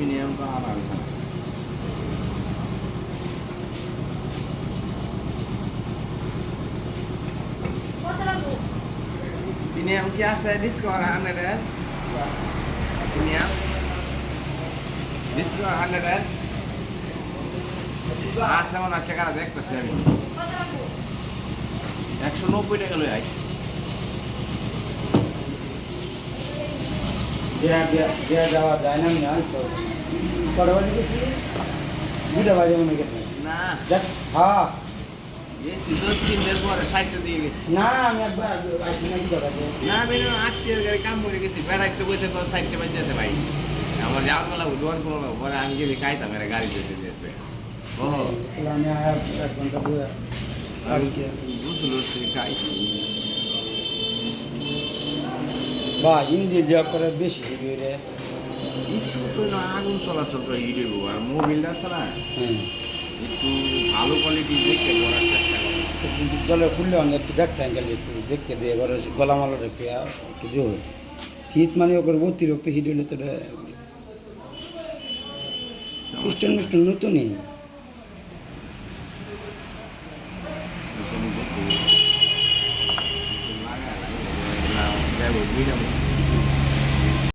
premium তো আনার premium কি আছে ডিসকাউন্ট 100 প্রিমিয়াম ডিসকাউন্ট 100 আছে মনে হচ্ছে কারা দেখতেছি আমি 190 টাকা লই আইস যাওয়া যায় না না কটা বাজে গেছি 2টা বাজে মনে গেছে না হ্যাঁ এই সিজন 3 পরে 60 দিয়ে গেছি না আমি একবার আইছি না 2টা বাজে না আমি 8 এর গাড়ি কাম করে গেছি বেড়াইতে বসে তো 60 বাজে যেতে ভাই আমার যাওয়ার বেলা দোয়ার করলো পরে আমি গেলে খাইতাম এর গাড়ি যেতে যেতে ও আমি 1 ঘন্টা ধরে আমি বুঝলো খাই বা ইঞ্জিন যা করে বেশি হিরো রে একটু তো না আগুন চলাচল করে হিরো আর মোবিলটা আছে না হ্যাঁ একটু ভালো কোয়ালিটি দেখে করার চেষ্টা করো কিন্তু জলে খুললে অনেক একটু দেখতে গেলে একটু দেখতে দিয়ে এবার গলামালো রেখে একটু জোর হিট মানে ওকে অতিরিক্ত হিট হলে তো মিস্টন নতুনই লাগা লাগা